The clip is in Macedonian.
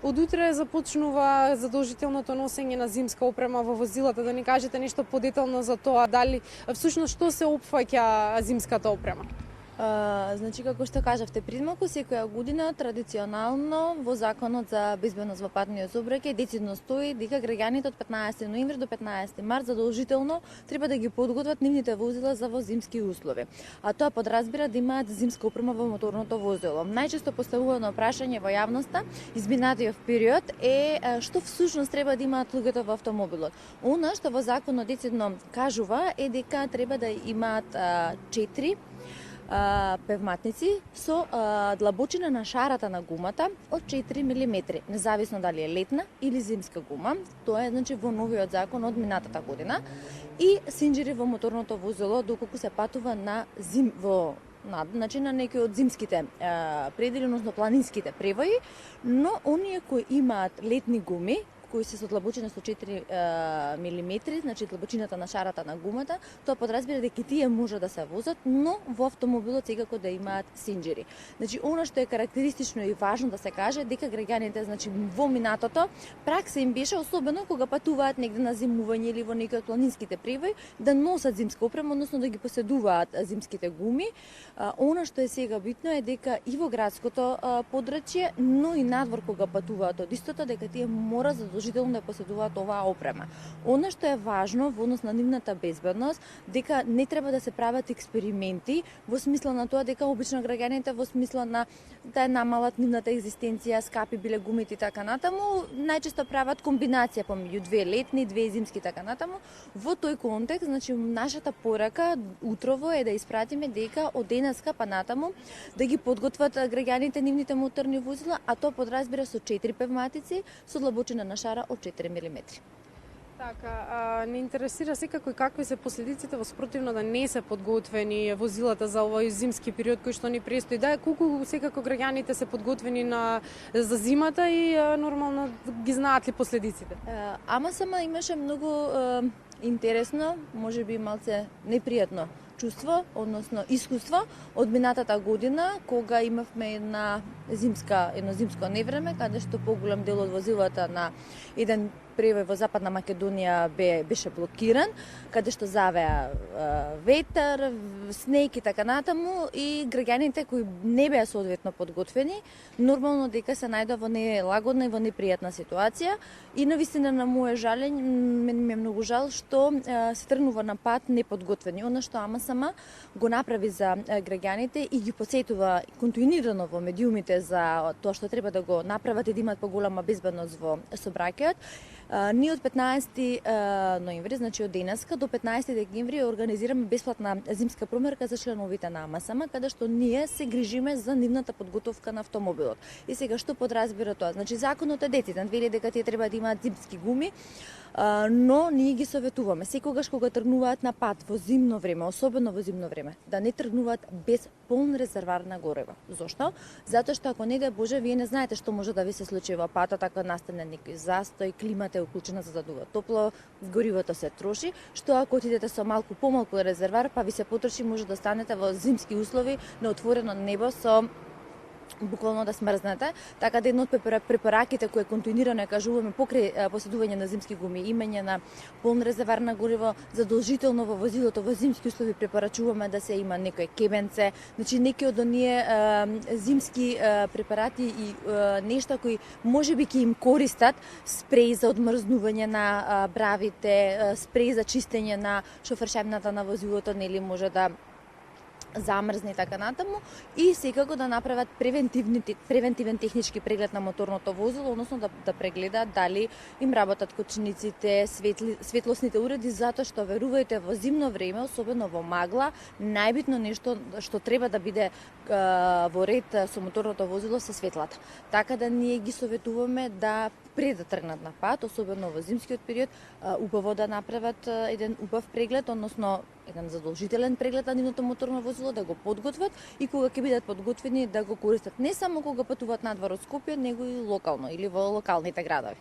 Од утре започнува задолжителното носење на зимска опрема во возилата. Да ни кажете нешто подетално за тоа, дали всушност што се опфаќа зимската опрема? Значи, како што кажавте предмалку, секоја година традиционално во Законот за безбедност во патниот сообраќај децидно стои дека граѓаните од 15 ноември до 15 март задолжително треба да ги подготват нивните возила за во зимски услови. А тоа подразбира да имаат зимска опрема во моторното возило. Најчесто поставувано прашање во јавноста изминатиот период е што всушност треба да имаат луѓето во автомобилот. Она што во Законот децидно кажува е дека треба да имаат 4 певматници со длабочина на шарата на гумата од 4 мм, независно дали е летна или зимска гума. Тоа е значи во новиот закон од минатата година. И синџери во моторното возило доколку се патува на значи на некои од зимските предели, односно планинските превои, но оние кои имаат летни гуми, кои се со длабочина со 4 мм, значи длабочината на шарата на гумата, тоа подразбира дека тие може да се возат, но во автомобилот секако да имаат синџери. Значи, она што е карактеристично и важно да се каже, дека граѓаните, значи во минатото, пракса им беше, особено кога патуваат негде на зимување или во некои од планинските превои, да носат зимска опрема, односно да ги поседуваат зимските гуми. Она што е сега битно е дека и во градското подрачје, но и надвор кога патуваат од истото, дека тие мора задолжително да поседуваат оваа опрема. Она што е важно во однос на нивната безбедност, дека не треба да се прават експерименти во смисла на тоа дека обично граѓаните во смисла на да намалат нивната екзистенција, скапи биле гумите и така натаму, најчесто прават комбинација помеѓу 2 летни, 2 зимски и така натаму. Во тој контекст, значи нашата порака утрово е да испратиме дека од денеска па натаму да ги подготват граѓаните нивните моторни возила, а тоа подразбира со 4 певматици со длабочина на шара од 4 мм. Така, не интересира секако и какви се последиците во спротивно да не се подготвени возилата за овој зимски период кој што ни престои. Да, колку секако граѓаните се подготвени за зимата и нормално ги знаат ли последиците? Ама сама имаше многу интересно, можеби малце непријатно чувство, односно искуство од минатата година, кога имавме едно зимско невреме, каде што поголем дел од возилата на еден превој во Западна Македонија беше блокиран, каде што завеа ветер, снег и така натаму, и граѓаните кои не беа соодветно подготвени, нормално дека се најдоа во нелагодна и во непријатна ситуација. И навистина на моје жалење, мене ми е многу жал што се тргнува на пат неподготвени. Она што ама сама го направи за граѓаните и ги посетува континуирано во медиумите за тоа што треба да го направат и да имаат поголема безбедност во сообраќајот. Ние од 15 ноември, значи од денеска до 15 декември организираме бесплатна зимска промерка за членовите на АМСМ, каде што ние се грижиме за нивната подготовка на автомобилот. И сега што подразбира тоа? Значи законот е дециден, вели дека тие треба да имаат зимски гуми, но ние ги советуваме секогаш кога тргнуваат на пат во зимно време, особено во зимно време, да не тргнуваат без полн резервар на гориво. Зошто? Затоа што ако не дај Боже, вие не знаете што може да ви се случи во патот, ако настане некој застој, климата е уклучена за да дува топло, горивото се троши, што ако отидете со малку помалку резервар, па ви се потроши, може да станете во зимски услови на отворено небо со буквално да смрзнете. Така да една од препораките кои континуирано кажуваме покрај поседување на зимски гуми, имање на полн резервар на гориво, задолжително во возилото во зимски услови препорачуваме да се има некој кебенце, значи некои од оние зимски препарати и нешта кои можеби ќе им користат, спреј за одмрзнување на бравите, спреј за чистење на шофершемната на возилото, нели може да замрзне и така натаму, и секако да направат превентивен технички преглед на моторното возило, односно да прегледаат дали им работат кочениците, светлосните уреди, затоа што верувајте во зимно време, особено во магла, најбитно нешто што треба да биде во ред со моторното возило се светлата. Така да ние ги советуваме да пред да тргнат на пат, особено во зимскиот период, убаво да направат еден убав преглед, односно еден задолжителен преглед на нивното моторно возило, да го подготват и кога ќе бидат подготвени да го користат не само кога патуваат надвор од Скопје, него и локално или во локалните градови.